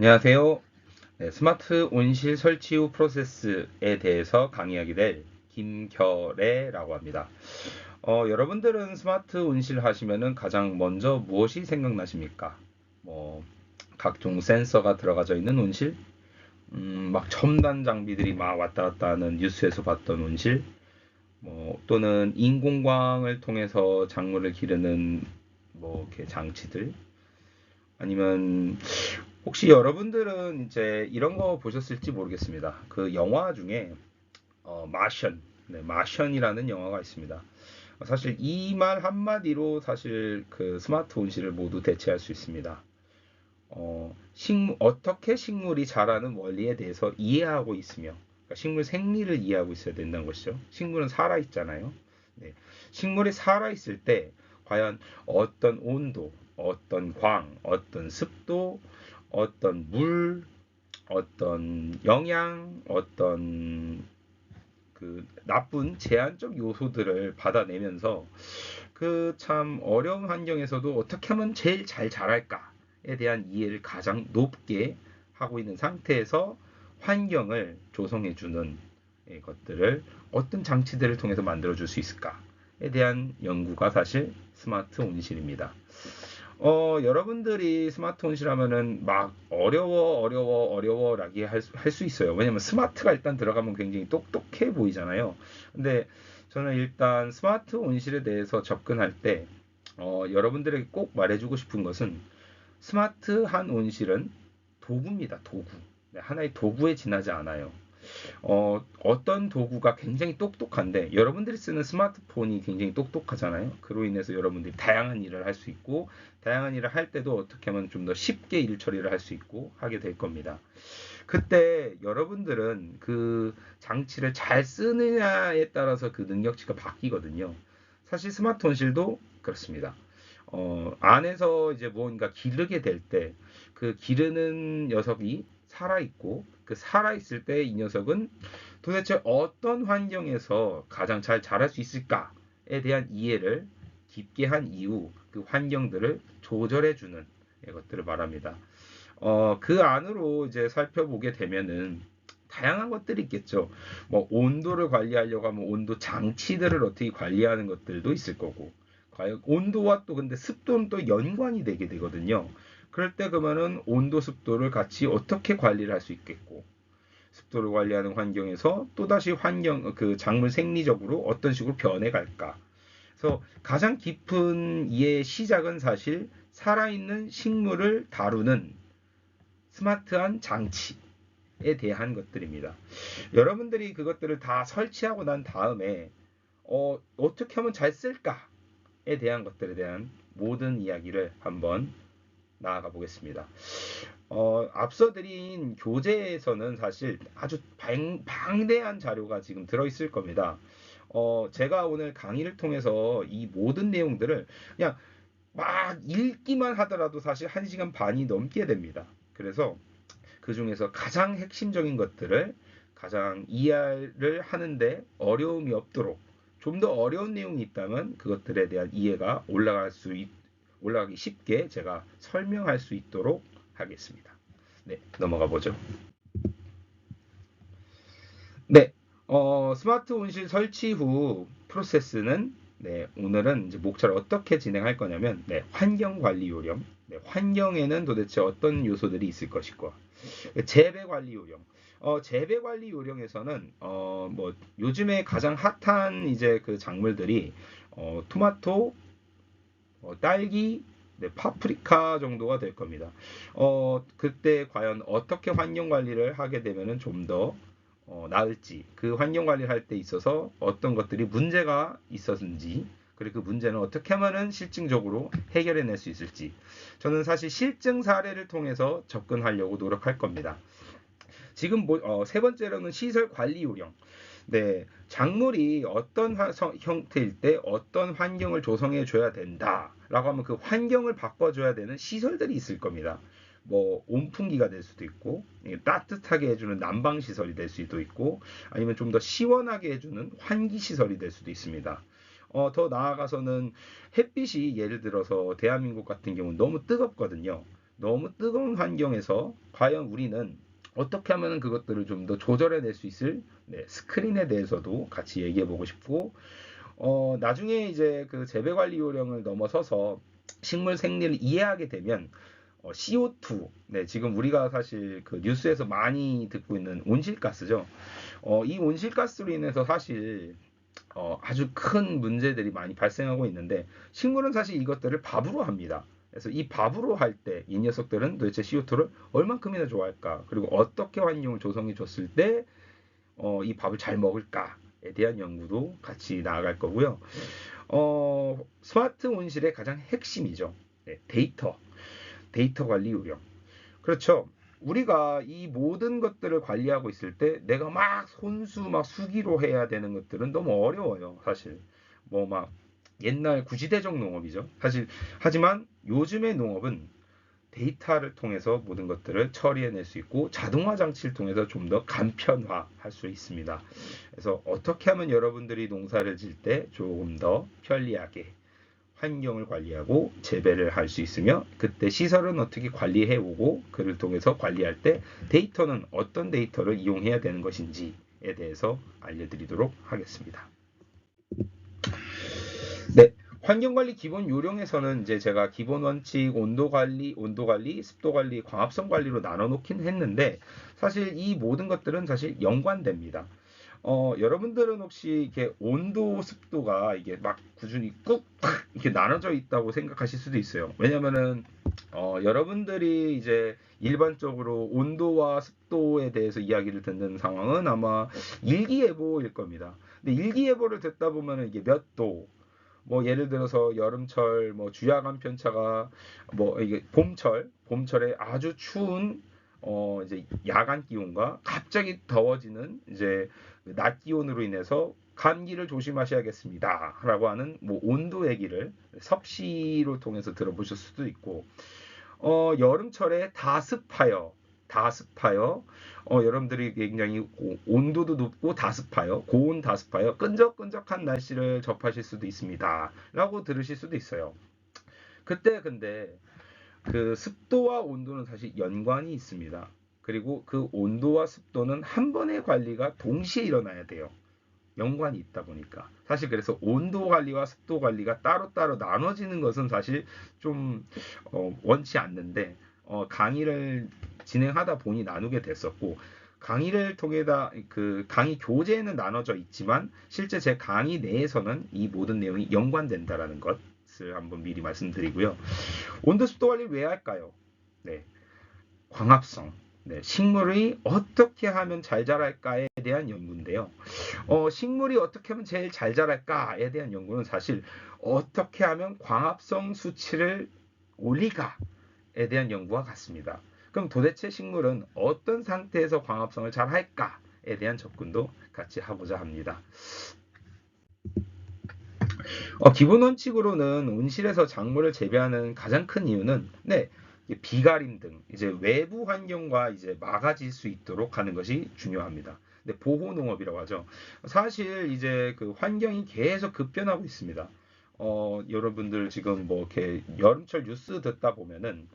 안녕하세요. 네, 스마트 온실 설치 후 프로세스에 대해서 강의하게 될 김결애라고 합니다. 여러분들은 스마트 온실 하시면은 가장 먼저 무엇이 생각나십니까? 뭐 각종 센서가 들어가져 있는 온실, 막 첨단 장비들이 막 왔다 갔다 하는 뉴스에서 봤던 온실, 또는 인공광을 통해서 작물을 기르는 이렇게 장치들, 아니면 혹시 여러분들은 이제 이런 거 보셨을지 모르겠습니다. 그 영화 중에 마션, 네, 마션이라는 영화가 있습니다. 사실 이 말 한마디로 사실 그 스마트 온실을 모두 대체할 수 있습니다. 어떻게 식물이 자라는 원리에 대해서 이해하고 있으며, 그러니까 식물 생리를 이해하고 있어야 된다는 것이죠. 식물은 살아 있잖아요. 네. 식물이 살아 있을 때 과연 어떤 온도, 어떤 광, 어떤 습도, 어떤 물, 어떤 영양, 어떤 그 나쁜 제한적 요소들을 받아내면서 그 참 어려운 환경에서도 어떻게 하면 제일 잘 자랄까에 대한 이해를 가장 높게 하고 있는 상태에서 환경을 조성해 주는 것들을 어떤 장치들을 통해서 만들어 줄 수 있을까에 대한 연구가 사실 스마트 온실입니다. 여러분들이 스마트홈실 하면은 막 어려워라기 할 수 있어요. 왜냐면 스마트가 일단 들어가면 굉장히 똑똑해 보이잖아요. 근데 저는 일단 스마트 온실에 대해서 접근할 때, 여러분들에게 꼭 말해주고 싶은 것은 스마트한 온실은 도구입니다. 도구. 네, 하나의 도구에 지나지 않아요. 어떤 도구가 굉장히 똑똑한데 여러분들이 쓰는 스마트폰이 굉장히 똑똑하잖아요. 그로 인해서 여러분들이 다양한 일을 할 수 있고 다양한 일을 할 때도 어떻게 하면 좀 더 쉽게 일 처리를 할 수 있고 하게 될 겁니다. 그때 여러분들은 그 장치를 잘 쓰느냐에 따라서 그 능력치가 바뀌거든요. 사실 스마트폰실도 그렇습니다. 안에서 이제 뭔가 기르게 될 때 그 기르는 녀석이 살아있고 그 살아있을 때 이 녀석은 도대체 어떤 환경에서 가장 잘 자랄 수 있을까에 대한 이해를 깊게 한 이후 그 환경들을 조절해주는 것들을 말합니다. 그 안으로 이제 살펴보게 되면은 다양한 것들이 있겠죠. 온도를 관리하려고 하면 온도 장치들을 어떻게 관리하는 것들도 있을 거고, 과연 온도와 또 근데 습도는 또 연관이 되게 되거든요. 그럴 때 그러면은 온도 습도를 같이 어떻게 관리를 할 수 있겠고, 습도를 관리하는 환경에서 또다시 그 작물 생리적으로 어떤 식으로 변해갈까. 그래서 가장 깊은 이해의 시작은 사실 살아있는 식물을 다루는 스마트한 장치에 대한 것들입니다. 여러분들이 그것들을 다 설치하고 난 다음에 어떻게 하면 잘 쓸까에 대한 것들에 대한 모든 이야기를 한번 나아가 보겠습니다. 앞서 드린 교재에서는 사실 아주 방대한 자료가 지금 들어있을 겁니다. 제가 오늘 강의를 통해서 이 모든 내용들을 그냥 막 읽기만 하더라도 사실 1시간 반이 넘게 됩니다. 그래서 그 중에서 가장 핵심적인 것들을 가장 이해를 하는데 어려움이 없도록 좀 더 어려운 내용이 있다면 그것들에 대한 이해가 올라가기 쉽게 제가 설명할 수 있도록 하겠습니다. 네, 넘어가 보죠. 네, 스마트 온실 설치 후 프로세스는 네, 오늘은 이제 목차를 어떻게 진행할 거냐면 네, 환경 관리 요령. 네, 환경에는 도대체 어떤 요소들이 있을 것일까? 재배 관리 요령. 재배 관리 요령에서는 요즘에 가장 핫한 이제 그 작물들이 토마토, 딸기, 네, 파프리카 정도가 될 겁니다. 그때 과연 어떻게 환경 관리를 하게 되면은 좀 더 나을지, 그 환경 관리를 할 때 있어서 어떤 것들이 문제가 있었는지, 그리고 그 문제는 어떻게 하면은 실증적으로 해결해낼 수 있을지, 저는 사실 실증 사례를 통해서 접근하려고 노력할 겁니다. 지금 세 번째로는 시설 관리 요령. 네, 작물이 어떤 형태일 때 어떤 환경을 조성해 줘야 된다라고 하면 그 환경을 바꿔줘야 되는 시설들이 있을 겁니다. 온풍기가 될 수도 있고 따뜻하게 해주는 난방 시설이 될 수도 있고 아니면 좀 더 시원하게 해주는 환기 시설이 될 수도 있습니다. 더 나아가서는 햇빛이 예를 들어서 대한민국 같은 경우는 너무 뜨겁거든요. 너무 뜨거운 환경에서 과연 우리는 어떻게 하면 그것들을 좀 더 조절해낼 수 있을 스크린에 대해서도 같이 얘기해 보고 싶고, 나중에 이제 그 재배 관리 요령을 넘어서서 식물 생리를 이해하게 되면 CO2, 지금 우리가 사실 그 뉴스에서 많이 듣고 있는 온실가스죠. 이 온실가스로 인해서 사실 아주 큰 문제들이 많이 발생하고 있는데, 식물은 사실 이것들을 밥으로 합니다. 그래서 이 밥으로 할 때 이 녀석들은 도대체 CO2를 얼만큼이나 좋아할까? 그리고 어떻게 환경을 조성해 줬을 때 이 밥을 잘 먹을까에 대한 연구도 같이 나아갈 거고요. 스마트 온실의 가장 핵심이죠. 데이터 관리 요령. 그렇죠. 우리가 이 모든 것들을 관리하고 있을 때 내가 막 손수 막 수기로 해야 되는 것들은 너무 어려워요. 사실 뭐 막 옛날 구시대적 농업이죠. 사실 하지만 요즘의 농업은 데이터를 통해서 모든 것들을 처리해낼 수 있고 자동화 장치를 통해서 좀 더 간편화할 수 있습니다. 그래서 어떻게 하면 여러분들이 농사를 질 때 조금 더 편리하게 환경을 관리하고 재배를 할 수 있으며, 그때 시설은 어떻게 관리해 오고 그를 통해서 관리할 때 데이터는 어떤 데이터를 이용해야 되는 것인지에 대해서 알려드리도록 하겠습니다. 네, 환경관리 기본 요령에서는 이제 제가 기본 원칙, 온도 관리, 습도 관리, 광합성 관리로 나눠 놓긴 했는데, 사실 이 모든 것들은 사실 연관됩니다. 여러분들은 혹시 이렇게 온도, 습도가 이게 막 꾸준히 꾹 이렇게 나눠져 있다고 생각하실 수도 있어요. 왜냐면은 여러분들이 이제 일반적으로 온도와 습도에 대해서 이야기를 듣는 상황은 아마 일기예보일 겁니다. 근데 일기예보를 듣다 보면은 이게 몇 도, 뭐 예를 들어서 여름철 뭐 주야간 편차가 뭐 이게 봄철에 아주 추운 이제 야간 기온과 갑자기 더워지는 이제 낮 기온으로 인해서 감기를 조심하셔야겠습니다라고 하는 뭐 온도 얘기를 섭씨로 통해서 들어보실 수도 있고, 여름철에 다습하여. 여러분들이 굉장히 온도도 높고 다습하여, 고온 다습하여, 끈적끈적한 날씨를 접하실 수도 있습니다. 라고 들으실 수도 있어요. 그때 근데 그 습도와 온도는 사실 연관이 있습니다. 그리고 그 온도와 습도는 한 번의 관리가 동시에 일어나야 돼요. 연관이 있다 보니까. 사실 그래서 온도 관리와 습도 관리가 따로따로 나눠지는 것은 사실 좀 원치 않는데, 강의를 진행하다 보니 나누게 됐었고, 강의를 통해다 그 강의 교재에는 나눠져 있지만 실제 제 강의 내에서는 이 모든 내용이 연관된다라는 것을 한번 미리 말씀드리고요. 온도 습도 관리를 왜 할까요? 네, 광합성. 식물이 어떻게 하면 잘 자랄까에 대한 연구인데요. 식물이 어떻게 하면 제일 잘 자랄까에 대한 연구는 사실 어떻게 하면 광합성 수치를 올리가에 대한 연구와 같습니다. 그럼 도대체 식물은 어떤 상태에서 광합성을 잘 할까에 대한 접근도 같이 하고자 합니다. 기본 원칙으로는 온실에서 작물을 재배하는 가장 큰 이유는 비가림 등 이제 외부 환경과 이제 막아질 수 있도록 하는 것이 중요합니다. 보호 농업이라고 하죠. 사실 이제 그 환경이 계속 급변하고 있습니다. 여러분들 지금 뭐 이렇게 여름철 뉴스 듣다 보면은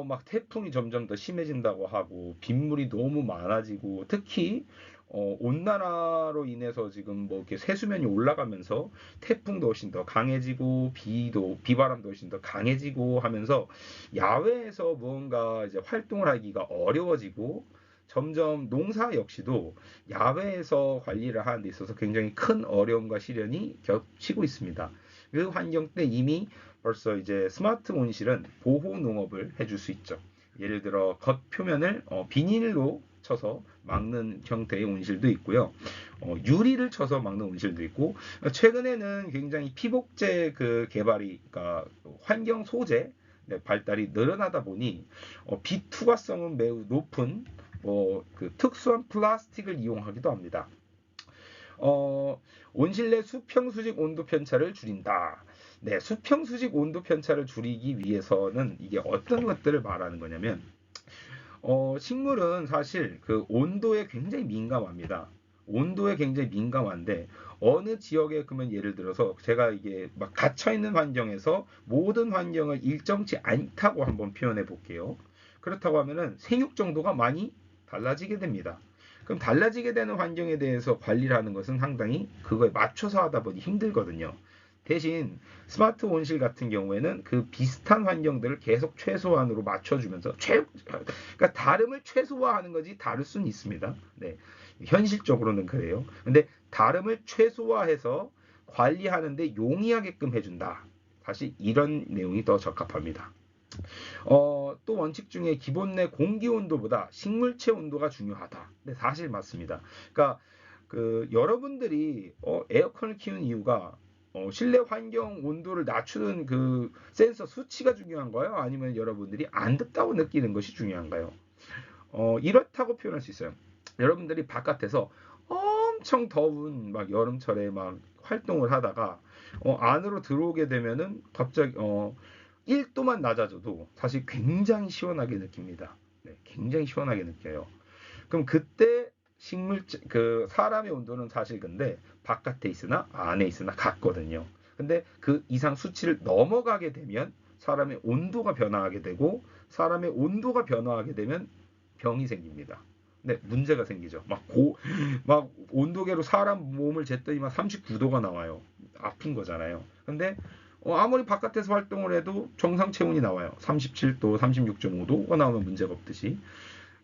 막 태풍이 점점 더 심해진다고 하고 빗물이 너무 많아지고, 특히 온난화로 인해서 지금 뭐 이렇게 세수면이 올라가면서 태풍도 훨씬 더 강해지고 비바람도 훨씬 더 강해지고 하면서 야외에서 무언가 이제 활동을 하기가 어려워지고, 점점 농사 역시도 야외에서 관리를 하는 데 있어서 굉장히 큰 어려움과 시련이 겹치고 있습니다. 그 환경 때 이미 벌써 이제 스마트 온실은 보호 농업을 해줄 수 있죠. 예를 들어 겉표면을 비닐로 쳐서 막는 형태의 온실도 있고요. 유리를 쳐서 막는 온실도 있고, 최근에는 굉장히 피복제 그 개발이, 그러니까 환경 소재 발달이 늘어나다 보니 비투과성은 매우 높은 그 특수한 플라스틱을 이용하기도 합니다. 온실 내 수평 수직 온도 편차를 줄인다. 수평 수직 온도 편차를 줄이기 위해서는 이게 어떤 것들을 말하는 거냐면, 식물은 사실 그 온도에 굉장히 민감합니다. 온도에 굉장히 민감한데 어느 지역에 그러면 예를 들어서 제가 이게 막 갇혀 있는 환경에서 모든 환경을 일정치 않다고 한번 표현해 볼게요. 그렇다고 하면은 생육 정도가 많이 달라지게 됩니다. 그럼 달라지게 되는 환경에 대해서 관리를 하는 것은 상당히 그거에 맞춰서 하다 보니 힘들거든요. 대신 스마트 온실 같은 경우에는 그 비슷한 환경들을 계속 최소한으로 맞춰주면서 그러니까 다름을 최소화하는 거지 다를 수는 있습니다. 네, 현실적으로는 그래요. 근데 다름을 최소화해서 관리하는데 용이하게끔 해준다. 사실 이런 내용이 더 적합합니다. 또 원칙 중에 기본 내 공기 온도보다 식물체 온도가 중요하다. 네, 사실 맞습니다. 그러니까 그 여러분들이 에어컨을 키우는 이유가 실내 환경 온도를 낮추는 그 센서 수치가 중요한가요? 아니면 여러분들이 안 덥다고 느끼는 것이 중요한가요? 이렇다고 표현할 수 있어요. 여러분들이 바깥에서 엄청 더운 막 여름철에 막 활동을 하다가 안으로 들어오게 되면은 갑자기 1도만 낮아져도 사실 굉장히 시원하게 느낍니다. 네, 굉장히 시원하게 느껴요. 그럼 그때 그 사람의 온도는 사실 근데 바깥에 있으나 안에 있으나 같거든요. 근데 그 이상 수치를 넘어가게 되면 사람의 온도가 변화하게 되고 사람의 온도가 변화하게 되면 병이 생깁니다. 네, 문제가 생기죠. 막 온도계로 사람 몸을 쟀더니만 39도가 나와요. 아픈 거잖아요. 근데 아무리 바깥에서 활동을 해도 정상 체온이 나와요. 37도, 36.5도가 나오면 문제가 없듯이.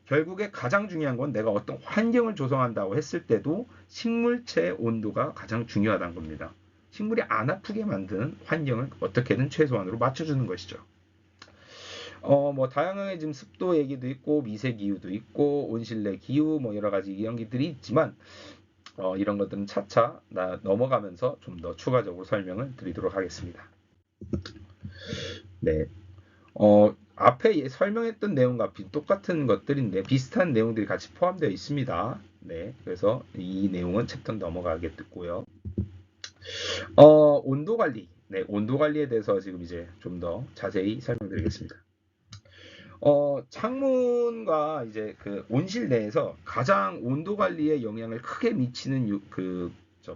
결국에 가장 중요한 건 내가 어떤 환경을 조성한다고 했을 때도 식물체 온도가 가장 중요하다는 겁니다. 식물이 안 아프게 만드는 환경을 어떻게든 최소한으로 맞춰주는 것이죠. 뭐 다양하게 지금 습도 얘기도 있고 미세 기후도 있고 온실내 기후 뭐 여러 가지 이야기들이 있지만 이런 것들은 차차 넘어가면서 좀 더 추가적으로 설명을 드리도록 하겠습니다. 네. 앞에 설명했던 내용과 똑같은 것들인데 비슷한 내용들이 같이 포함되어 있습니다. 네. 그래서 이 내용은 챕터 넘어가겠고요. 온도 관리. 네, 온도 관리에 대해서 지금 이제 좀 더 자세히 설명드리겠습니다. 창문과 이제 그 온실 내에서 가장 온도 관리에 영향을 크게 미치는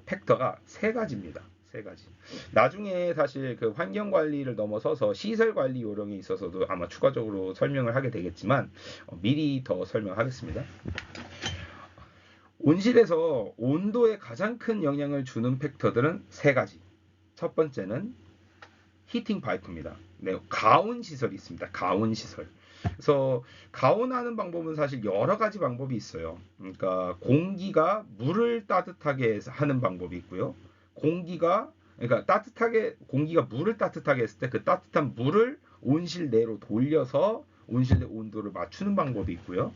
팩터가 세 가지입니다. 세 가지. 나중에 사실 그 환경 관리를 넘어서서 시설 관리 요령에 있어서도 아마 추가적으로 설명을 하게 되겠지만 미리 더 설명하겠습니다. 온실에서 온도에 가장 큰 영향을 주는 팩터들은 세 가지. 첫 번째는 히팅 파이프입니다. 네, 가온 시설이 있습니다. 가온 시설. 그래서 가온하는 방법은 사실 여러 가지 방법이 있어요. 그러니까 공기가 물을 따뜻하게 하는 방법이 있고요. 공기가 물을 따뜻하게 했을 때 그 따뜻한 물을 온실 내로 돌려서 온실 내 온도를 맞추는 방법이 있고요.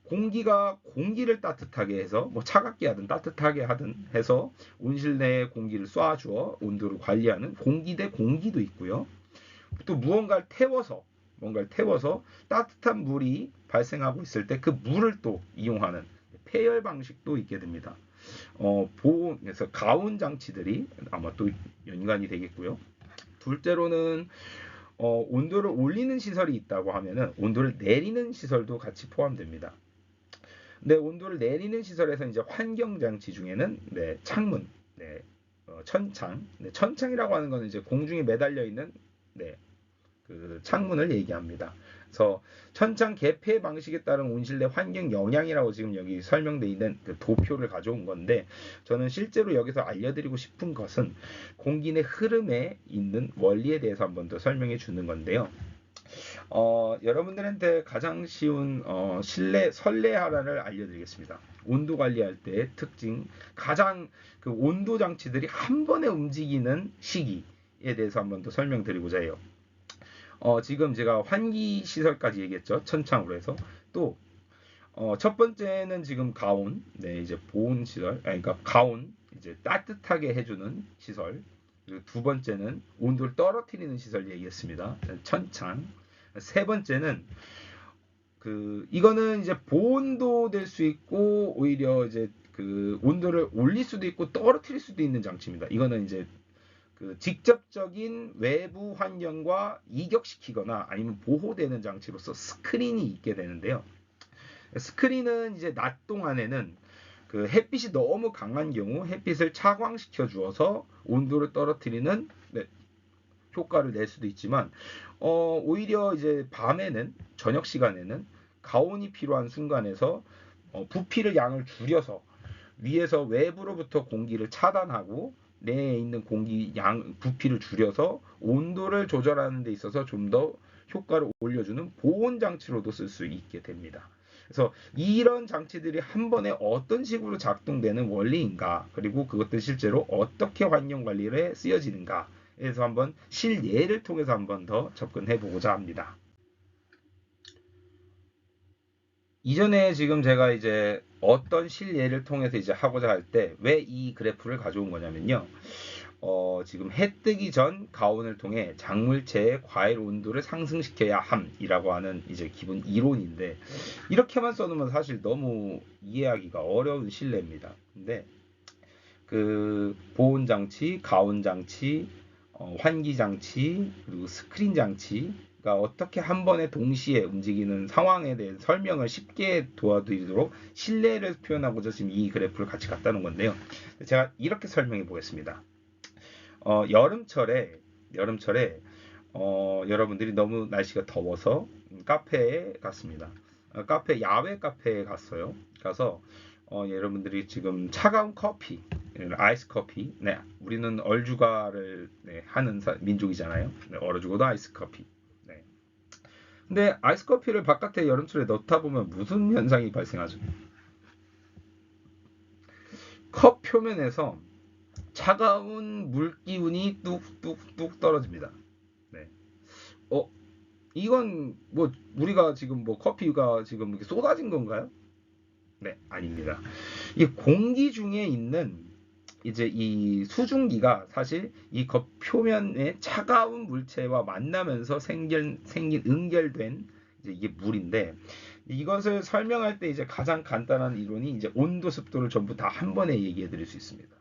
공기가 공기를 따뜻하게 해서 뭐 차갑게 하든 따뜻하게 하든 해서 온실 내에 공기를 쏴주어 온도를 관리하는 공기 대 공기도 있고요. 또 뭔가를 태워서 따뜻한 물이 발생하고 있을 때 그 물을 또 이용하는 폐열 방식도 있게 됩니다. 그래서 가온 장치들이 아마 또 연관이 되겠고요. 둘째로는 온도를 올리는 시설이 있다고 하면은 온도를 내리는 시설도 같이 포함됩니다. 근데 온도를 내리는 시설에서 이제 환경 장치 중에는 네, 창문, 네, 천창, 네, 천창이라고 하는 것은 이제 공중에 매달려 있는 네, 그 창문을 얘기합니다. 그래서 천창 개폐 방식에 따른 온실 내 환경 영향이라고 지금 여기 설명되어 있는 그 도표를 가져온 건데 저는 실제로 여기서 알려드리고 싶은 것은 공기 내 흐름에 있는 원리에 대해서 한번 더 설명해 주는 건데요. 여러분들한테 가장 쉬운 실내 설례 하나를 알려드리겠습니다. 온도 관리할 때 특징, 가장 그 온도 장치들이 한 번에 움직이는 시기에 대해서 한번 더 설명드리고자 해요. 지금 제가 환기 시설까지 얘기했죠. 천창으로 해서 또 첫 번째는 지금 가온, 네 이제 보온 시설, 그러니까 가온 이제 따뜻하게 해주는 시설. 그리고 두 번째는 온도를 떨어뜨리는 시설 얘기했습니다. 천창. 세 번째는 이거는 이제 보온도 될 수 있고 오히려 이제 그 온도를 올릴 수도 있고 떨어뜨릴 수도 있는 장치입니다. 이거는 이제 그 직접적인 외부 환경과 이격시키거나 아니면 보호되는 장치로서 스크린이 있게 되는데요. 스크린은 이제 낮 동안에는 그 햇빛이 너무 강한 경우 햇빛을 차광시켜 주어서 온도를 떨어뜨리는 네, 효과를 낼 수도 있지만 오히려 이제 밤에는 저녁 시간에는 가온이 필요한 순간에서 부피를 양을 줄여서 위에서 외부로부터 공기를 차단하고 내에 있는 공기 양 부피를 줄여서 온도를 조절하는 데 있어서 좀 더 효과를 올려주는 보온 장치로도 쓸 수 있게 됩니다. 그래서 이런 장치들이 한 번에 어떤 식으로 작동되는 원리인가, 그리고 그것들 실제로 어떻게 환경 관리에 쓰여지는가, 에서 한번 실예를 통해서 한번 더 접근해 보고자 합니다. 이전에 지금 제가 이제 어떤 실예를 통해서 이제 하고자 할 때 왜 이 그래프를 가져온 거냐면요. 지금 해 뜨기 전 가온을 통해 작물체의 과일 온도를 상승시켜야 함이라고 하는 이제 기본 이론인데, 이렇게만 써놓으면 사실 너무 이해하기가 어려운 실례입니다. 근데 그 보온 장치, 가온 장치, 환기 장치, 그리고 스크린 장치가 어떻게 한 번에 동시에 움직이는 상황에 대한 설명을 쉽게 도와드리도록 실내를 표현하고자 지금 이 그래프를 같이 갖다 놓은 건데요. 제가 이렇게 설명해 보겠습니다. 여름철에 여러분들이 너무 날씨가 더워서 카페에 갔습니다. 야외 카페에 갔어요. 가서 여러분들이 지금 차가운 커피, 아이스 커피, 네, 우리는 얼죽아를 네, 하는 민족이잖아요. 네, 얼어죽어도 아이스 커피. 네. 근데 아이스 커피를 바깥에 여름철에 넣다 보면 무슨 현상이 발생하죠? 컵 표면에서 차가운 물 기운이 뚝뚝뚝 떨어집니다. 네. 이건 뭐 우리가 지금 뭐 커피가 지금 이렇게 쏟아진 건가요? 네, 아닙니다. 이 공기 중에 있는 이제 이 수증기가 사실 이 겉 표면의 차가운 물체와 만나면서 생긴 응결된 이제 이게 물인데, 이것을 설명할 때 이제 가장 간단한 이론이 이제 온도, 습도를 전부 다 한 번에 얘기해 드릴 수 있습니다.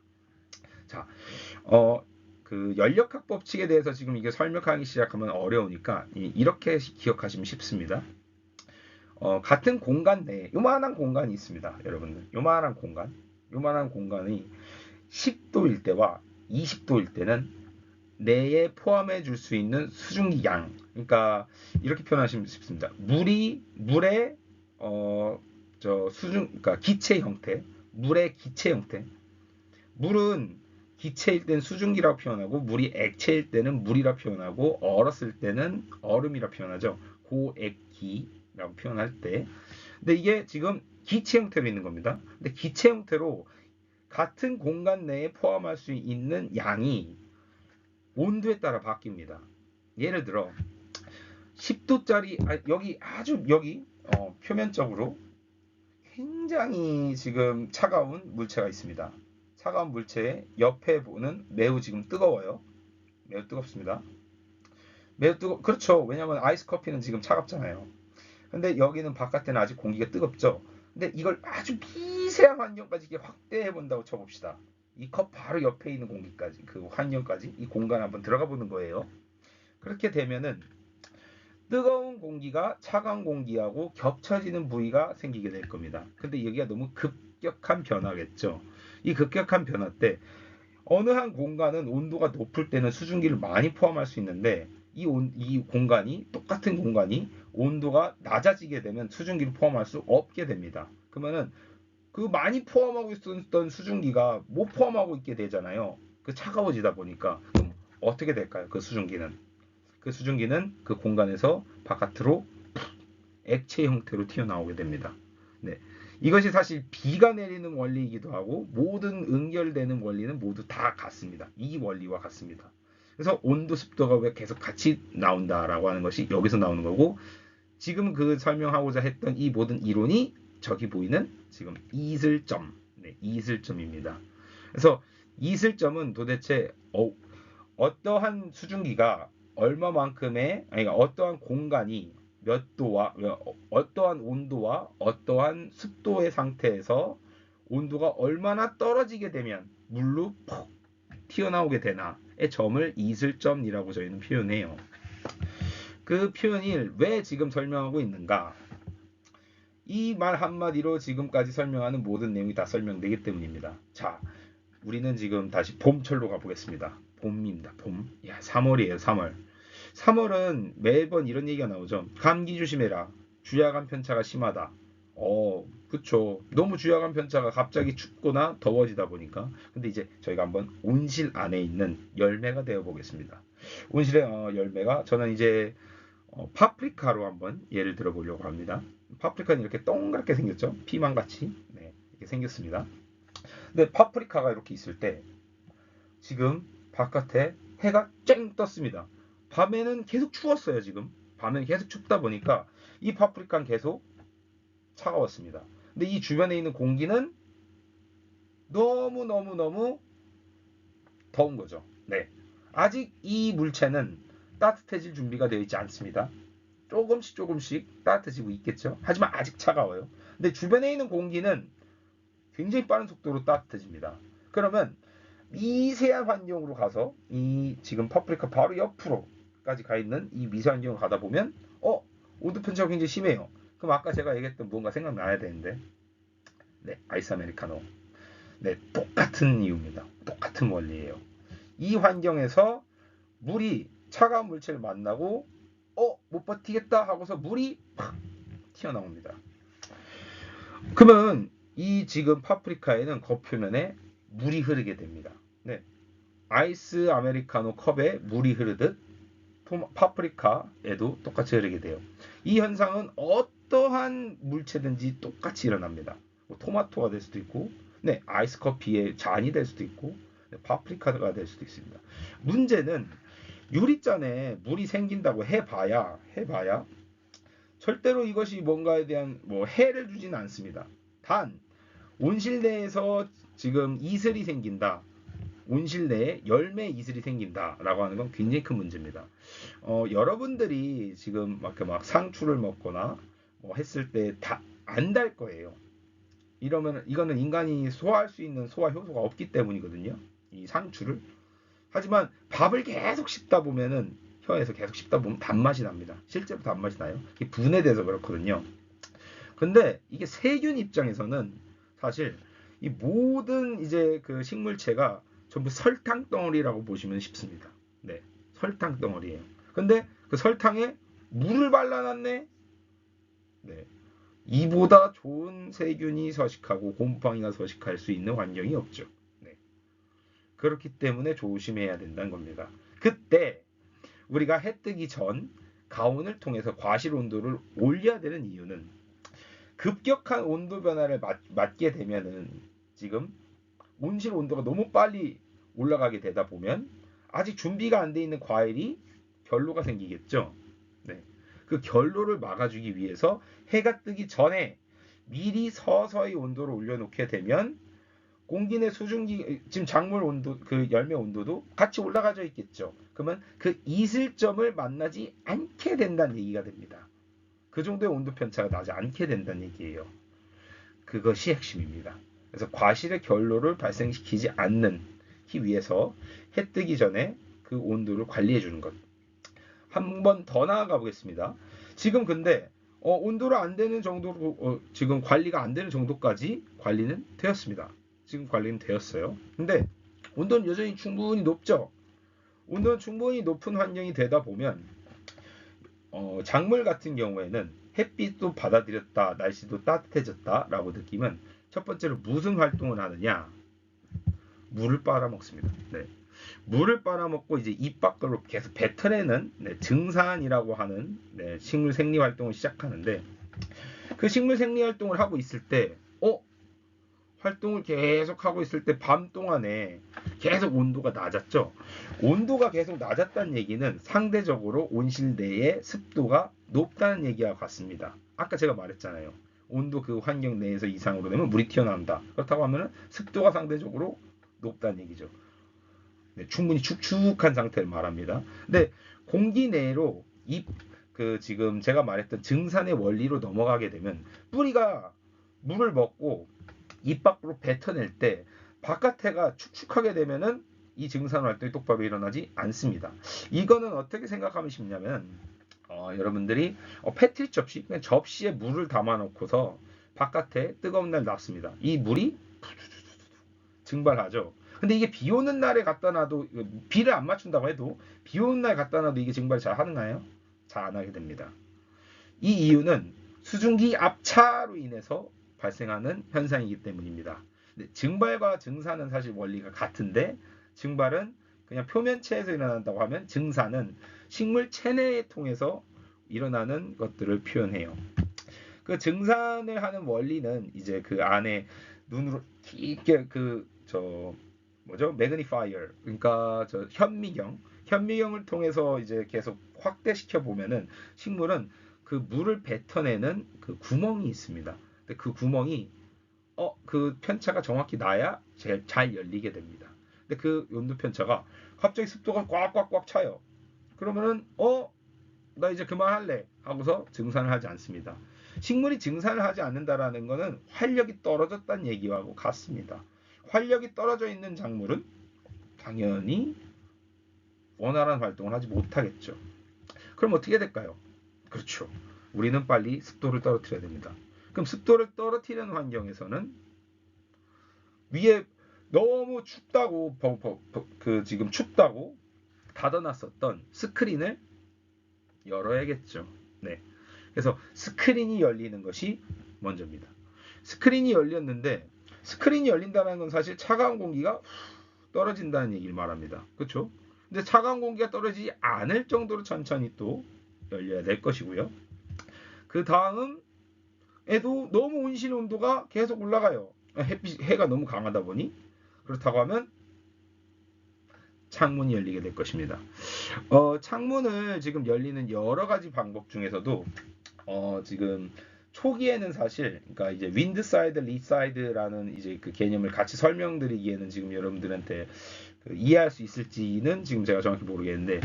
자, 그 연력학 법칙에 대해서 지금 이게 설명하기 시작하면 어려우니까 이렇게 기억하시면 쉽습니다. 같은 공간 내에 요만한 공간이 있습니다. 여러분들, 요만한 공간이 10도일 때와 20도일 때는 내에 포함해 줄 수 있는 수증기 양, 그러니까 이렇게 표현하시면 쉽습니다. 물의 그러니까 기체 형태, 물의 기체 형태. 물은 기체일 때는 수증기라고 표현하고, 물이 액체일 때는 물이라 표현하고, 얼었을 때는 얼음이라 표현하죠. 고액기라고 표현할 때. 근데 이게 지금 기체 형태로 있는 겁니다. 근데 기체 형태로 같은 공간 내에 포함할 수 있는 양이 온도에 따라 바뀝니다. 예를 들어 10도짜리 여기 표면적으로 굉장히 지금 차가운 물체가 있습니다. 차가운 물체의 옆에 보는 매우 지금 뜨거워요. 매우 뜨겁습니다. 그렇죠. 왜냐하면 아이스 커피는 지금 차갑잖아요. 근데 여기는 바깥에는 아직 공기가 뜨겁죠. 근데 이걸 아주 미세한 환경까지 이렇게 확대해 본다고 쳐봅시다. 이 컵 바로 옆에 있는 공기까지, 그 환경까지, 이 공간 한번 들어가 보는 거예요. 그렇게 되면은 뜨거운 공기가 차가운 공기하고 겹쳐지는 부위가 생기게 될 겁니다. 근데 여기가 너무 급격한 변화겠죠. 이 급격한 변화 때 어느 한 공간은 온도가 높을 때는 수증기를 많이 포함할 수 있는데, 이 공간이, 똑같은 공간이 온도가 낮아지게 되면 수증기를 포함할 수 없게 됩니다. 그러면은 그 많이 포함하고 있었던 수증기가 못 포함하고 있게 되잖아요. 그 차가워지다 보니까. 그럼 어떻게 될까요? 그 수증기는 그 공간에서 바깥으로 액체 형태로 튀어나오게 됩니다. 네. 이것이 사실 비가 내리는 원리이기도 하고, 모든 응결되는 원리는 모두 다 같습니다. 이 원리와 같습니다. 그래서 온도, 습도가 왜 계속 같이 나온다라고 하는 것이 여기서 나오는 거고, 지금 그 설명하고자 했던 이 모든 이론이 저기 보이는 지금 이슬점, 네, 이슬점입니다. 그래서 이슬점은 도대체 어떠한 수증기가 얼마만큼의, 아니 어떠한 공간이 몇 도와 어떠한 온도와 어떠한 습도의 상태에서 온도가 얼마나 떨어지게 되면 물로 퍽 튀어나오게 되나의 점을 이슬점이라고 저희는 표현해요. 그 표현을 왜 지금 설명하고 있는가? 이 말 한마디로 지금까지 설명하는 모든 내용이 다 설명되기 때문입니다. 자, 우리는 지금 다시 봄철로 가보겠습니다. 봄입니다. 봄. 야, 3월이에요. 3월. 3월은 매번 이런 얘기가 나오죠. 감기 조심해라. 주야간 편차가 심하다. 그쵸. 너무 주야간 편차가 갑자기 춥거나 더워지다 보니까. 근데 이제 저희가 한번 온실 안에 있는 열매가 되어 보겠습니다. 온실의 열매가 저는 이제 파프리카로 한번 예를 들어 보려고 합니다. 파프리카는 이렇게 동그랗게 생겼죠. 피망같이. 네, 이렇게 생겼습니다. 근데 파프리카가 이렇게 있을 때 지금 바깥에 해가 쨍 떴습니다. 밤에는 계속 추웠어요. 지금 밤에는 계속 춥다 보니까 이 파프리카는 계속 차가웠습니다. 근데 이 주변에 있는 공기는 너무 더운 거죠. 네, 아직 이 물체는 따뜻해질 준비가 되어 있지 않습니다. 조금씩 따뜻해지고 있겠죠. 하지만 아직 차가워요. 근데 주변에 있는 공기는 굉장히 빠른 속도로 따뜻해집니다. 그러면 미세한 환경으로 가서 이 지금 파프리카 바로 옆으로까지 가 있는 이 미세한 환경으로 가다 보면 온도 편차가 굉장히 심해요. 그럼 아까 제가 얘기했던 뭔가 생각나야 되는데, 네, 아이스 아메리카노. 네, 똑같은 이유입니다. 똑같은 원리예요. 이 환경에서 물이 차가운 물체를 만나고 못 버티겠다 하고서 물이 팍 튀어나옵니다. 그러면 이 지금 파프리카에는 겉표면에 물이 흐르게 됩니다. 네, 아이스 아메리카노 컵에 물이 흐르듯 파프리카에도 똑같이 흐르게 돼요. 이 현상은 어떠한 물체든지 똑같이 일어납니다. 뭐 토마토가 될 수도 있고, 네, 아이스 커피의 잔이 될 수도 있고, 네, 파프리카가 될 수도 있습니다. 문제는 유리잔에 물이 생긴다고 해봐야 절대로 이것이 뭔가에 대한 해를 주지는 않습니다. 단 온실 내에서 지금 이슬이 생긴다, 온실 내에 열매 이슬이 생긴다라고 하는 건 굉장히 큰 문제입니다. 여러분들이 지금 막 상추를 먹거나 했을 때 다 안 달 거예요. 이러면 이거는 인간이 소화할 수 있는 소화 효소가 없기 때문이거든요. 이 상추를. 하지만 밥을 계속 씹다 보면은 혀에서 계속 씹다 보면 단맛이 납니다. 실제로 단맛이 나요. 이게 분해돼서 그렇거든요. 근데 이게 세균 입장에서는 사실 이 모든 이제 그 식물체가 전부 설탕 덩어리라고 보시면 쉽습니다. 네, 설탕 덩어리예요. 근데 그 설탕에 물을 발라놨네. 네, 이보다 좋은 세균이 서식하고 곰팡이가 서식할 수 있는 환경이 없죠. 네, 그렇기 때문에 조심해야 된다는 겁니다. 그때 우리가 해 뜨기 전 가온을 통해서 과실 온도를 올려야 되는 이유는 급격한 온도 변화를 맞게 되면은 지금 온실 온도가 너무 빨리 올라가게 되다 보면 아직 준비가 안 돼 있는 과일이 결로가 생기겠죠. 네. 그 결로를 막아주기 위해서 해가 뜨기 전에 미리 서서히 온도를 올려놓게 되면 공기 내 수증기, 지금 작물 온도, 그 열매 온도도 같이 올라가져 있겠죠. 그러면 그 이슬점을 만나지 않게 된다는 얘기가 됩니다. 그 정도의 온도 편차가 나지 않게 된다는 얘기예요. 그것이 핵심입니다. 그래서 과실의 결로를 발생시키지 않기 위해서 해 뜨기 전에 그 온도를 관리해 주는 것. 한 번 더 나아가 보겠습니다. 지금 근데 온도를 안 되는 정도로 지금 관리가 안 되는 정도까지 관리는 되었습니다. 지금 관리는 되었어요. 근데 온도는 여전히 충분히 높죠. 온도는 충분히 높은 환경이 되다 보면 작물 같은 경우에는 햇빛도 받아들였다, 날씨도 따뜻해졌다라고 느끼면 첫 번째로 무슨 활동을 하느냐? 물을 빨아먹습니다. 네. 물을 빨아먹고 이제 입 밖으로 계속 뱉어내는 증산이라고 하는 식물 생리 활동을 시작하는데, 그 식물 생리 활동을 하고 있을 때 활동을 계속 하고 있을 때 밤 동안에 계속 온도가 낮았죠. 온도가 계속 낮았다는 얘기는 상대적으로 온실 내의 습도가 높다는 얘기와 같습니다. 아까 제가 말했잖아요. 온도 그 환경 내에서 이상으로 되면 물이 튀어나온다. 그렇다고 하면 습도가 상대적으로 높다는 얘기죠. 네, 충분히 축축한 상태를 말합니다. 근데 공기 내로 지금 제가 말했던 증산의 원리로 넘어가게 되면 뿌리가 물을 먹고 입 밖으로 뱉어낼 때 바깥에가 축축하게 되면은 이 증산 활동이 똑바로 일어나지 않습니다. 이거는 어떻게 생각하면 쉽냐면 여러분들이 페트리 접시, 그냥 접시에 물을 담아 놓고서 바깥에 뜨거운 날 놨습니다. 이 물이 증발하죠. 근데 이게 비 오는 날에 갖다 놔도, 비를 안 맞춘다고 해도 비 오는 날 갖다 놔도 이게 증발 잘 하는가요? 잘 안 하게 됩니다. 이 이유는 수증기 압차로 인해서 발생하는 현상이기 때문입니다. 증발과 증산은 사실 원리가 같은데, 증발은 그냥 표면체에서 일어난다고 하면, 증산은 식물 체내에 통해서 일어나는 것들을 표현해요. 그 증산을 하는 원리는 이제 그 안에 눈으로 깊게 매그니파이어, 그러니까 현미경을 통해서 이제 계속 확대시켜 보면은 식물은 그 물을 뱉어내는 그 구멍이 있습니다. 근데 그 구멍이 그 편차가 정확히 나야 제일 잘 열리게 됩니다. 근데 그 온도 편차가 갑자기 습도가 꽉꽉꽉 차요. 그러면은 나 이제 그만할래 하고서 증산을 하지 않습니다. 식물이 증산을 하지 않는다라는 것은 활력이 떨어졌다는 얘기하고 같습니다. 활력이 떨어져 있는 작물은 당연히 원활한 활동을 하지 못하겠죠. 그럼 어떻게 될까요? 그렇죠. 우리는 빨리 습도를 떨어뜨려야 됩니다. 그럼 습도를 떨어뜨리는 환경에서는 위에 너무 춥다고 지금 춥다고 닫아놨었던 스크린을 열어야겠죠. 네. 그래서 스크린이 열리는 것이 먼저입니다. 스크린이 열렸는데, 스크린이 열린다는 건 사실 차가운 공기가 떨어진다는 얘기를 말합니다. 그렇죠? 근데 차가운 공기가 떨어지지 않을 정도로 천천히 또 열려야 될 것이고요. 그 다음에도 너무 온실 온도가 계속 올라가요. 해가 너무 강하다 보니. 그렇다고 하면 창문이 열리게 될 것입니다. 창문을 지금 열리는 여러 가지 방법 중에서도 지금 초기에는 사실, 그러니까 이제 윈드 사이드, 리 사이드라는 이제 그 개념을 같이 설명드리기에는 지금 여러분들한테 이해할 수 있을지는 지금 제가 정확히 모르겠는데,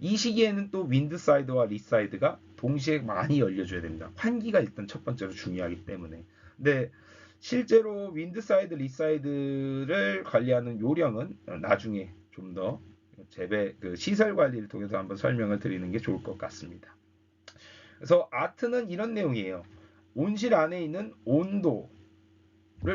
이 시기에는 또 윈드 사이드와 리 사이드가 동시에 많이 열려줘야 됩니다. 환기가 일단 첫 번째로 중요하기 때문에. 근데 실제로 윈드 사이드, 리 사이드를 관리하는 요령은 나중에 좀 더 시설 관리를 통해서 한번 설명을 드리는 게 좋을 것 같습니다. 그래서 아트는 이런 내용이에요. 온실 안에 있는 온도를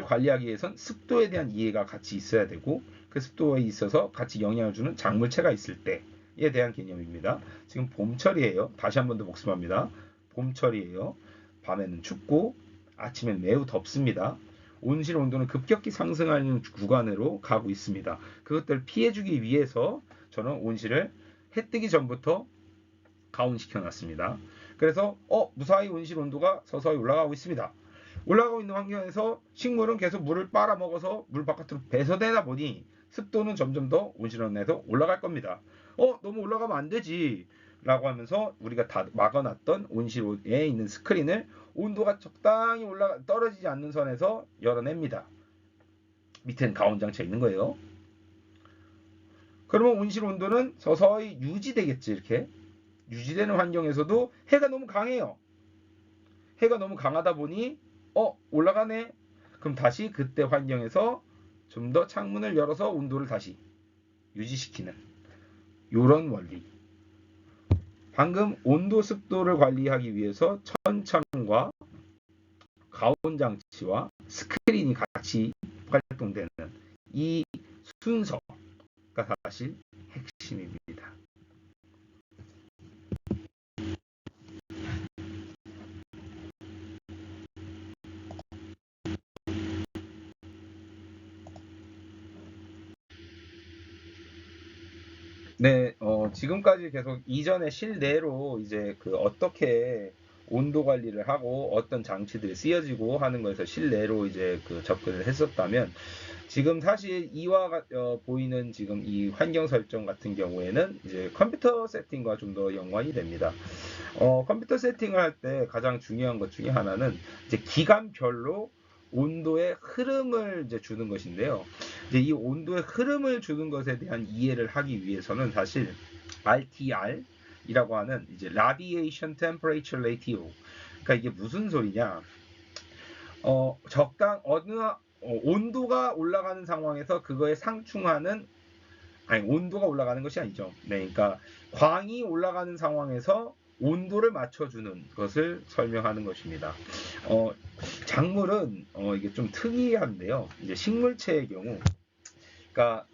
관리하기 위해선 습도에 대한 이해가 같이 있어야 되고, 그 습도에 있어서 같이 영향을 주는 작물체가 있을 때에 대한 개념입니다. 지금 봄철이에요. 다시 한 번 더 복습합니다. 봄철이에요. 밤에는 춥고 아침엔 매우 덥습니다. 온실 온도는 급격히 상승하는 구간으로 가고 있습니다. 그것들을 피해주기 위해서 저는 온실을 해 뜨기 전부터 가온시켜 놨습니다. 그래서 무사히 온실 온도가 서서히 올라가고 있습니다. 올라가고 있는 환경에서 식물은 계속 물을 빨아먹어서 물 바깥으로 배서되다 보니 습도는 점점 더 온실 안에서 올라갈 겁니다. 너무 올라가면 안 되지 라고 하면서 우리가 다 막아놨던 온실에 있는 스크린을 온도가 적당히 떨어지지 않는 선에서 열어냅니다. 밑에는 가온장치가 있는 거예요. 그러면 온실 온도는 서서히 유지되겠지. 이렇게 유지되는 환경에서도 해가 너무 강해요. 해가 너무 강하다 보니 올라가네. 그럼 다시 그때 환경에서 좀 더 창문을 열어서 온도를 다시 유지시키는 이런 원리. 방금 온도 습도를 관리하기 위해서 천창과 가온장치와 스크린이 같이 활동되는 이 순서가 사실 핵심입니다. 네, 지금까지 계속 이전의 실내로 이제 어떻게 온도 관리를 하고 어떤 장치들이 쓰여지고 하는 거에서 실내로 이제 접근을 했었다면, 지금 사실 이와 보이는 지금 이 환경 설정 같은 경우에는 이제 컴퓨터 세팅과 좀 더 연관이 됩니다. 컴퓨터 세팅을 할 때 가장 중요한 것 중에 하나는 이제 기간별로 온도의 흐름을 이제 주는 것인데요. 이제 이 온도의 흐름을 주는 것에 대한 이해를 하기 위해서는 사실 RTR이라고 하는 이제 Radiation Temperature Ratio. 그러니까 이게 무슨 소리냐? 온도가 올라가는 상황에서 그거에 상충하는, 온도가 올라가는 것이 아니죠. 네, 그러니까 광이 올라가는 상황에서 온도를 맞춰주는 것을 설명하는 것입니다. 작물은 이게 좀 특이한데요. 이제 식물체의 경우, 그러니까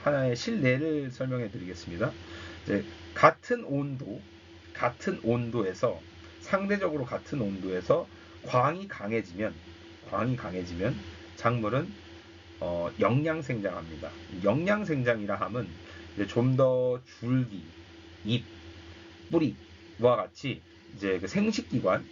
하나의 실내를 설명해 드리겠습니다. 이제 같은 온도에서 상대적으로 같은 온도에서 광이 강해지면 작물은 영양생장합니다. 영양생장이라 함은 좀 더 줄기, 잎, 뿌리와 같이 이제 그 생식기관,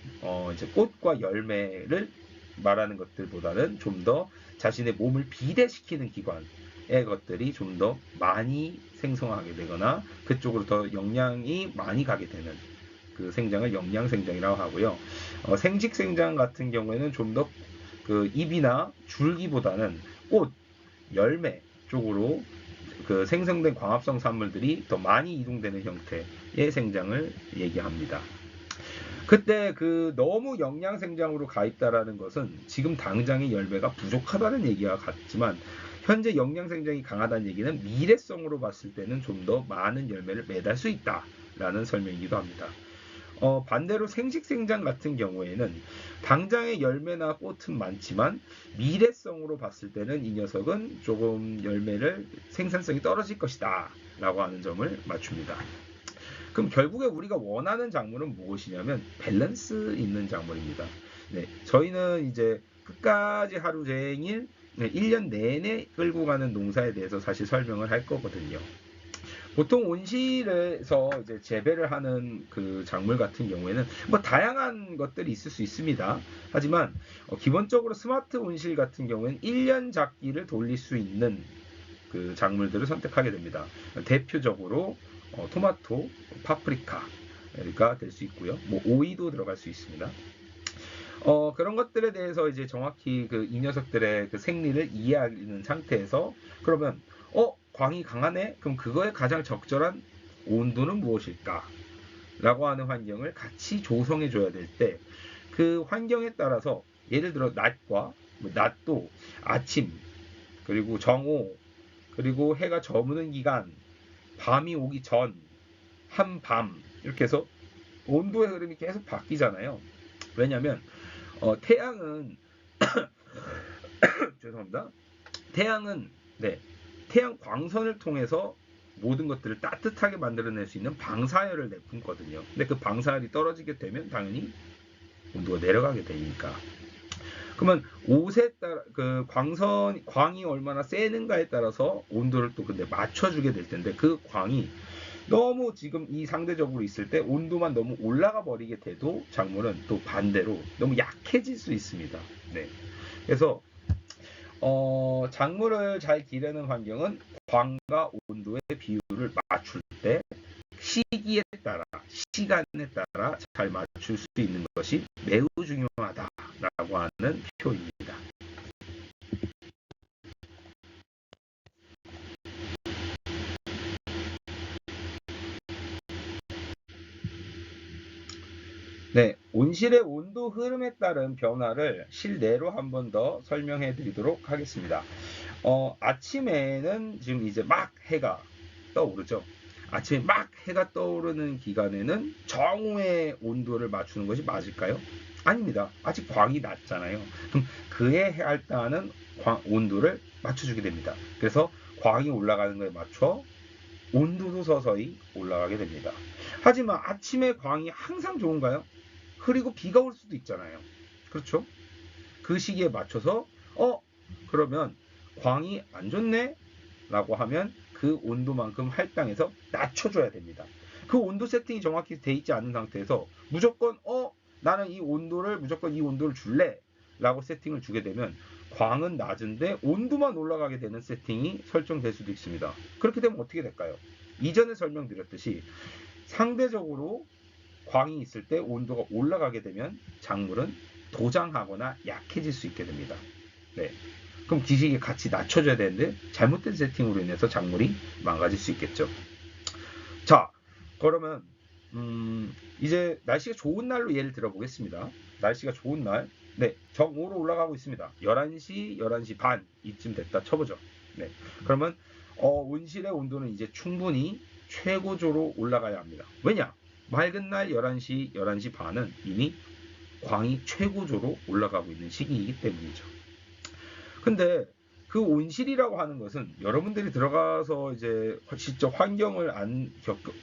이제 꽃과 열매를 말하는 것들보다는 좀 더 자신의 몸을 비대시키는 기관의 것들이 좀 더 많이 생성하게 되거나 그쪽으로 더 영양이 많이 가게 되는 그 생장을 영양생장이라고 하고요. 생식생장 같은 경우에는 좀 더 그 잎이나 줄기보다는 꽃, 열매 쪽으로 그 생성된 광합성 산물들이 더 많이 이동되는 형태의 생장을 얘기합니다. 그때 그 너무 영양생장으로 가 있다라는 것은 지금 당장의 열매가 부족하다는 얘기와 같지만 현재 영양생장이 강하다는 얘기는 미래성으로 봤을 때는 좀 더 많은 열매를 맺을 수 있다라는 설명이기도 합니다. 반대로 생식생장 같은 경우에는 당장의 열매나 꽃은 많지만 미래성으로 봤을 때는 이 녀석은 조금 열매를 생산성이 떨어질 것이다 라고 하는 점을 맞춥니다. 그럼 결국에 우리가 원하는 작물은 무엇이냐면 밸런스 있는 작물입니다. 네, 저희는 이제 끝까지 하루 종일 1년 내내 끌고 가는 농사에 대해서 사실 설명을 할 거거든요. 보통 온실에서 이제 재배를 하는 그 작물 같은 경우에는 뭐 다양한 것들이 있을 수 있습니다. 하지만 기본적으로 스마트 온실 같은 경우에는 1년 작기를 돌릴 수 있는 그 작물들을 선택하게 됩니다. 대표적으로 토마토, 파프리카가 될 수 있고요. 뭐 오이도 들어갈 수 있습니다. 그런 것들에 대해서 이제 정확히 그 이 녀석들의 그 생리를 이해하는 상태에서 그러면 광이 강하네? 그럼 그거에 가장 적절한 온도는 무엇일까? 라고 하는 환경을 같이 조성해 줘야 될 때 그 환경에 따라서 예를 들어 낮도 아침 그리고 정오 그리고 해가 저무는 기간 밤이 오기 전 한밤 이렇게 해서 온도의 흐름이 계속 바뀌잖아요. 왜냐하면 태양은 죄송합니다. 태양은 태양 광선을 통해서 모든 것들을 따뜻하게 만들어낼 수 있는 방사열을 내뿜거든요. 근데 그 방사열이 떨어지게 되면 당연히 온도가 내려가게 되니까. 그러면 옷에 따라 그 광이 얼마나 세는가에 따라서 온도를 또 근데 맞춰주게 될 텐데 그 광이 너무 지금 이 상대적으로 있을 때 온도만 너무 올라가 버리게 돼도 작물은 또 반대로 너무 약해질 수 있습니다. 네. 그래서 작물을 잘 기르는 환경은 광과 온도의 비율을 맞출 때 시기에 따라 시간에 따라 잘 맞출 수 있는 것이 매우 중요하다라고 하는 표입니다. 네, 온실의 온도 흐름에 따른 변화를 실내로 한 번 더 설명해 드리도록 하겠습니다. 아침에는 지금 이제 막 해가 떠오르죠. 아침에 막 해가 떠오르는 기간에는 정오의 온도를 맞추는 것이 맞을까요? 아닙니다. 아직 광이 낮잖아요. 그럼 그에 해당하는 온도를 맞춰주게 됩니다. 그래서 광이 올라가는 거에 맞춰 온도도 서서히 올라가게 됩니다. 하지만 아침에 광이 항상 좋은가요? 흐리고 비가 올 수도 있잖아요. 그렇죠? 그 시기에 맞춰서 그러면 광이 안 좋네? 라고 하면 그 온도만큼 할당해서 낮춰줘야 됩니다. 그 온도 세팅이 정확히 돼 있지 않은 상태에서 무조건 나는 무조건 이 온도를 줄래? 라고 세팅을 주게 되면 광은 낮은데 온도만 올라가게 되는 세팅이 설정될 수도 있습니다. 그렇게 되면 어떻게 될까요? 이전에 설명드렸듯이 상대적으로 광이 있을 때 온도가 올라가게 되면 작물은 도장하거나 약해질 수 있게 됩니다. 네. 그럼 기식이 같이 낮춰줘야 되는데 잘못된 세팅으로 인해서 작물이 망가질 수 있겠죠. 자, 그러면 이제 날씨가 좋은 날로 예를 들어보겠습니다. 날씨가 좋은 날, 정오로 올라가고 있습니다. 11시 반 이쯤 됐다 쳐보죠. 네. 그러면 온실의 온도는 이제 충분히 최고조로 올라가야 합니다. 왜냐? 맑은 날 11시, 11시 반은 이미 광이 최고조로 올라가고 있는 시기이기 때문이죠. 근데 그 온실이라고 하는 것은 여러분들이 들어가서 이제 직접 환경을 안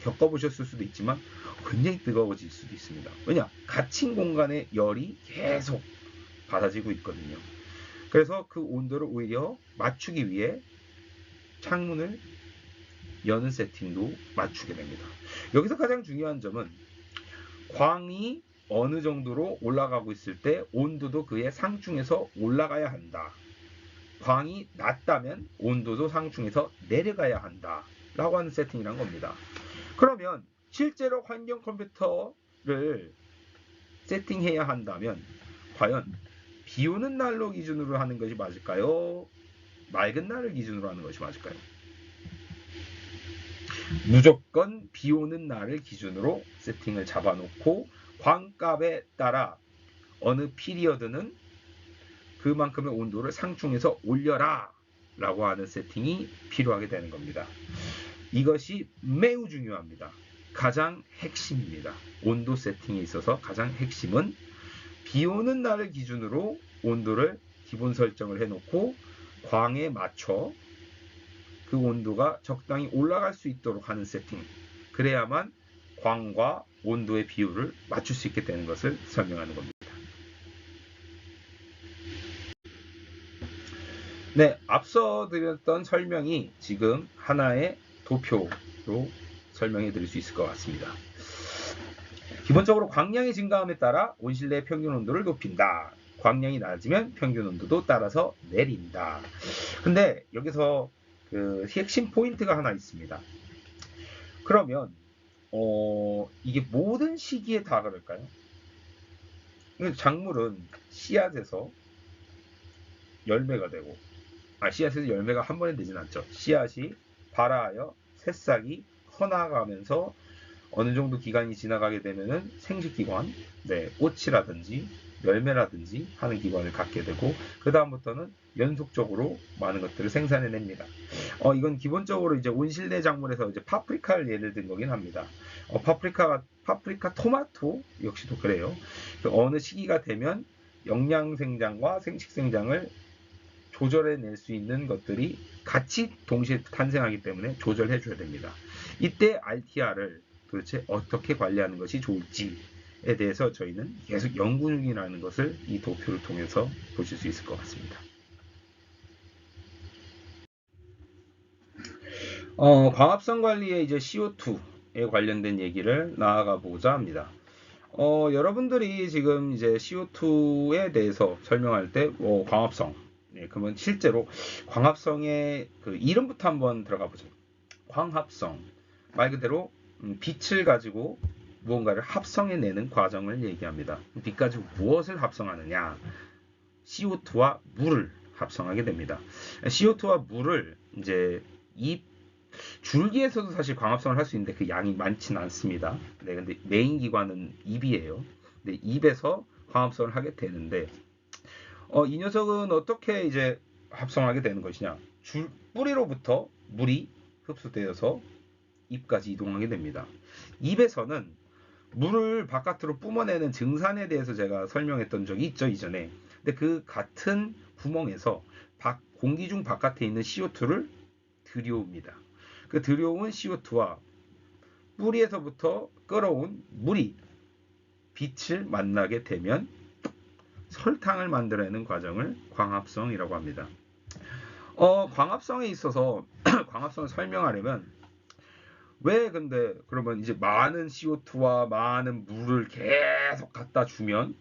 겪어보셨을 수도 있지만 굉장히 뜨거워질 수도 있습니다. 왜냐? 갇힌 공간에 열이 계속 받아지고 있거든요. 그래서 그 온도를 오히려 맞추기 위해 창문을 여는 세팅도 맞추게 됩니다. 여기서 가장 중요한 점은 광이 어느 정도로 올라가고 있을 때 온도도 그의 상중에서 올라가야 한다. 광이 낮다면 온도도 상중에서 내려가야 한다. 라고 하는 세팅이란 겁니다. 그러면 실제로 환경 컴퓨터를 세팅해야 한다면 과연 비 오는 날로 기준으로 하는 것이 맞을까요? 맑은 날을 기준으로 하는 것이 맞을까요? 무조건 비 오는 날을 기준으로 세팅을 잡아놓고 광값에 따라 어느 피리어드는 그만큼의 온도를 상중에서 올려라 라고 하는 세팅이 필요하게 되는 겁니다. 이것이 매우 중요합니다. 가장 핵심입니다. 온도 세팅에 있어서 가장 핵심은 비 오는 날을 기준으로 온도를 기본 설정을 해놓고 광에 맞춰 그 온도가 적당히 올라갈 수 있도록 하는 세팅. 그래야만 광과 온도의 비율을 맞출 수 있게 되는 것을 설명하는 겁니다. 네, 앞서 드렸던 설명이 지금 하나의 도표로 설명해 드릴 수 있을 것 같습니다. 기본적으로 광량이 증가함에 따라 온실내 평균 온도를 높인다. 광량이 낮으면 평균 온도도 따라서 내린다. 근데 여기서 그 핵심 포인트가 하나 있습니다. 그러면 이게 모든 시기에 다 그럴까요? 작물은 씨앗에서 열매가 되고 씨앗에서 열매가 한 번에 되진 않죠. 씨앗이 발아하여 새싹이 커나가면서 어느 정도 기간이 지나가게 되면은 생식기관, 꽃이라든지 열매라든지 하는 기관을 갖게 되고 그 다음부터는 연속적으로 많은 것들을 생산해냅니다. 이건 기본적으로 이제 온실내 작물에서 이제 파프리카를 예를 든 거긴 합니다. 파프리카 토마토 역시도 그래요. 어느 시기가 되면 영양 생장과 생식 생장을 조절해낼 수 있는 것들이 같이 동시에 탄생하기 때문에 조절해 줘야 됩니다. 이때 RTR을 도대체 어떻게 관리하는 것이 좋을지에 대해서 저희는 계속 연구 중이라는 것을 이 도표를 통해서 보실 수 있을 것 같습니다. 광합성 관리의 이제 CO2에 관련된 얘기를 나아가 보고자 합니다. 여러분들이 지금 이제 CO2에 대해서 설명할 때 광합성, 그러면 실제로 광합성의 그 이름부터 한번 들어가 보죠. 광합성, 말 그대로 빛을 가지고 무언가를 합성해내는 과정을 얘기합니다. 빛 가지고 무엇을 합성하느냐? CO2와 물을 합성하게 됩니다. CO2와 물을 이제 이 줄기에서도 사실 광합성을 할 수 있는데 그 양이 많지는 않습니다. 근데 메인 기관은 입이에요. 근데 입에서 광합성을 하게 되는데 이 녀석은 어떻게 이제 합성하게 되는 것이냐? 뿌리로부터 물이 흡수되어서 입까지 이동하게 됩니다. 입에서는 물을 바깥으로 뿜어내는 증산에 대해서 제가 설명했던 적이 있죠, 이전에. 근데 그 같은 구멍에서 공기 중 바깥에 있는 CO2를 들여옵니다. 그 들여온 CO2와 뿌리에서부터 끌어온 물이 빛을 만나게 되면 설탕을 만들어내는 과정을 광합성이라고 합니다. 광합성에 있어서 광합성을 설명하려면 왜 근데 그러면 이제 많은 CO2와 많은 물을 계속 갖다 주면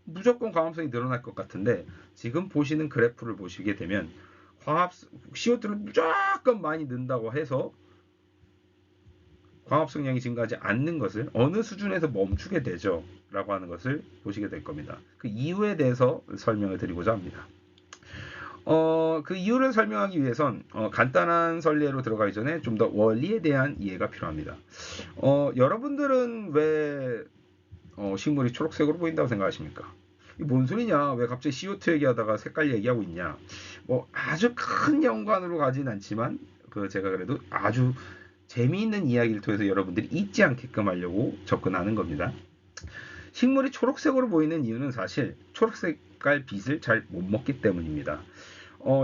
무조건 광합성이 늘어날 것 같은데 지금 보시는 그래프를 보시게 되면 CO2를 무조건 많이 넣는다고 해서 광합성량이 증가하지 않는 것을 어느 수준에서 멈추게 되죠 라고 하는 것을 보시게 될 겁니다. 그 이유에 대해서 설명을 드리고자 합니다. 그 이유를 설명하기 위해선 간단한 선례로 들어가기 전에 좀 더 원리에 대한 이해가 필요합니다. 여러분들은 왜 식물이 초록색으로 보인다고 생각하십니까? 이게 뭔 소리냐? 왜 갑자기 CO2 얘기하다가 색깔 얘기하고 있냐? 아주 큰 연관으로 가진 않지만 제가 그래도 아주 재미있는 이야기를 통해서 여러분들이 잊지 않게끔 하려고 접근하는 겁니다. 식물이 초록색으로 보이는 이유는 사실 초록색깔 빛을 잘 못 먹기 때문입니다.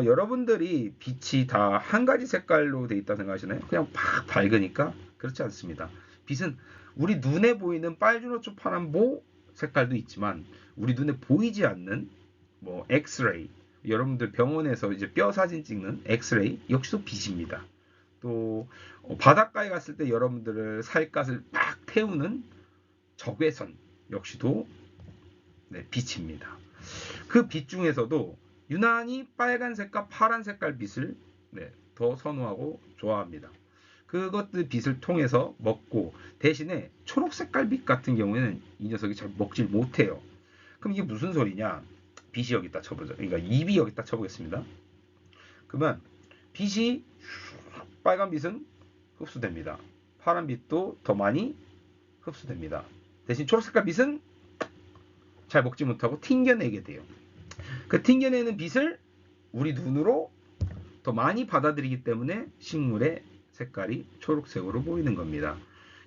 여러분들이 빛이 다 한 가지 색깔로 돼 있다 생각하시나요? 그냥 팍 밝으니까? 그렇지 않습니다. 빛은 우리 눈에 보이는 빨주노초 파란보 색깔도 있지만 우리 눈에 보이지 않는 뭐 엑스레이, 여러분들 병원에서 이제 뼈 사진 찍는 엑스레이 역시도 빛입니다. 또 바닷가에 갔을 때 여러분들을 살갗을 팍 태우는 적외선 역시도 네, 빛입니다. 그 빛 중에서도 유난히 빨간색과 파란색깔 빛을 네, 더 선호하고 좋아합니다. 그것들 빛을 통해서 먹고 대신에 초록색깔 빛 같은 경우에는 이 녀석이 잘 먹질 못해요. 그럼 이게 무슨 소리냐? 빛이 여기다 쳐보죠. 그러니까 입이 여기다 쳐보겠습니다. 그러면 빛이 빨간 빛은 흡수됩니다. 파란 빛도 더 많이 흡수됩니다. 대신 초록색깔 빛은 잘 먹지 못하고 튕겨내게 돼요. 그 튕겨내는 빛을 우리 눈으로 더 많이 받아들이기 때문에 식물의 색깔이 초록색으로 보이는 겁니다.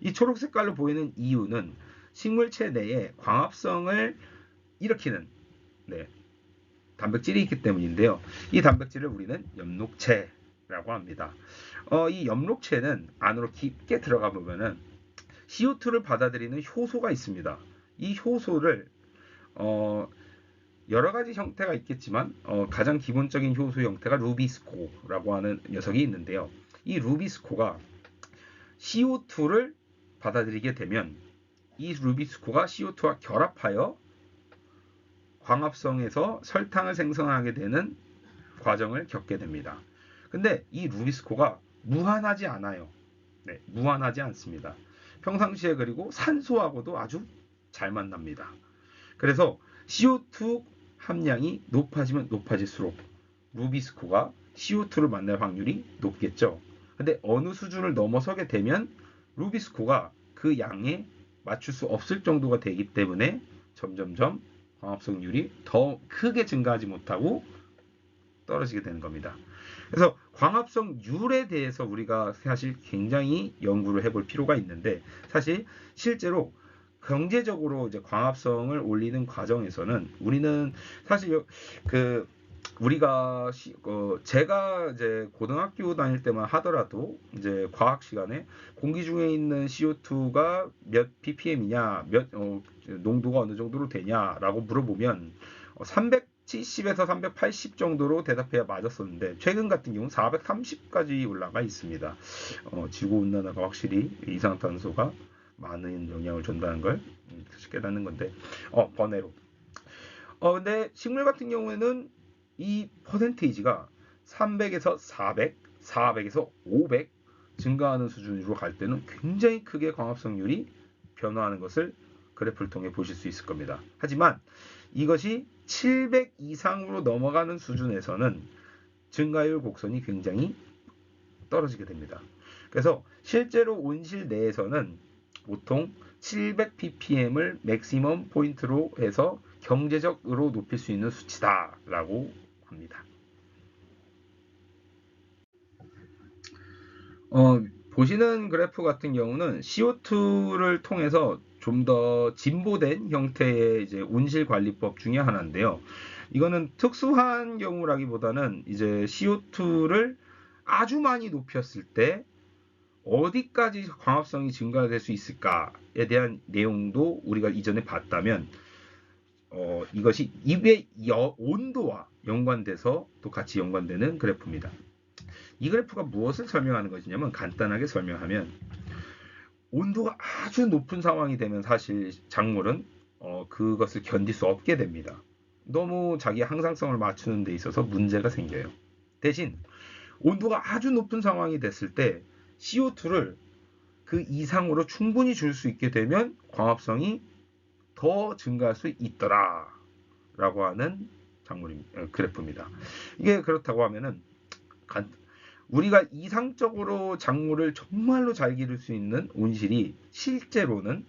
이 초록색깔로 보이는 이유는 식물체 내에 광합성을 일으키는 단백질이 있기 때문인데요. 이 단백질을 우리는 엽록체라고 합니다. 이 엽록체는 안으로 깊게 들어가 보면은 CO2를 받아들이는 효소가 있습니다. 이 효소를 여러 가지 형태가 있겠지만 가장 기본적인 효소 형태가 루비스코라고 하는 녀석이 있는데요. 이 루비스코가 CO2를 받아들이게 되면 이 루비스코가 CO2와 결합하여 광합성에서 설탕을 생성하게 되는 과정을 겪게 됩니다. 근데 이 루비스코가 무한하지 않아요. 네, 무한하지 않습니다. 평상시에 그리고 산소하고도 아주 잘 만납니다. 그래서 CO2 함량이 높아지면 높아질수록 루비스코가 CO2를 만날 확률이 높겠죠. 근데 어느 수준을 넘어서게 되면 루비스코가 그 양에 맞출 수 없을 정도가 되기 때문에 점점점 광합성률이 더 크게 증가하지 못하고 떨어지게 되는 겁니다. 그래서 광합성률에 대해서 우리가 사실 굉장히 연구를 해볼 필요가 있는데 사실 실제로 경제적으로 이제 광합성을 올리는 과정에서는 우리는 사실 우리가 제가 이제 고등학교 다닐 때만 하더라도 이제 과학 시간에 공기 중에 있는 CO2가 몇 ppm이냐, 농도가 어느 정도로 되냐라고 물어보면 370에서 380 정도로 대답해야 맞았었는데 최근 같은 경우는 430까지 올라가 있습니다. 지구 온난화가 확실히 이산화탄소가 많은 영향을 준다는 걸 깨닫는 건데 번외로. 근데 식물 같은 경우에는 이 퍼센테이지가 300에서 400, 400에서 500 증가하는 수준으로 갈 때는 굉장히 크게 광합성률이 변화하는 것을 그래프를 통해 보실 수 있을 겁니다. 하지만 이것이 700 이상으로 넘어가는 수준에서는 증가율 곡선이 굉장히 떨어지게 됩니다. 그래서 실제로 온실 내에서는 보통 700 ppm을 맥시멈 포인트로 해서 경제적으로 높일 수 있는 수치다라고 합니다. 보시는 그래프 같은 경우는 CO2를 통해서 좀 더 진보된 형태의 이제 온실 관리법 중에 하나인데요. 이거는 특수한 경우라기보다는 이제 CO2를 아주 많이 높였을 때 어디까지 광합성이 증가될 수 있을까에 대한 내용도 우리가 이전에 봤다면 이것이 입의 온도와 연관돼서 또 같이 연관되는 그래프입니다. 이 그래프가 무엇을 설명하는 것이냐면 간단하게 설명하면 온도가 아주 높은 상황이 되면 사실 작물은 그것을 견딜 수 없게 됩니다. 너무 자기 항상성을 맞추는 데 있어서 문제가 생겨요. 대신 온도가 아주 높은 상황이 됐을 때 CO2를 그 이상으로 충분히 줄 수 있게 되면 광합성이 더 증가할 수 있더라 라고 하는 그래프입니다. 이게 그렇다고 하면은 우리가 이상적으로 작물을 정말로 잘 기를 수 있는 온실이 실제로는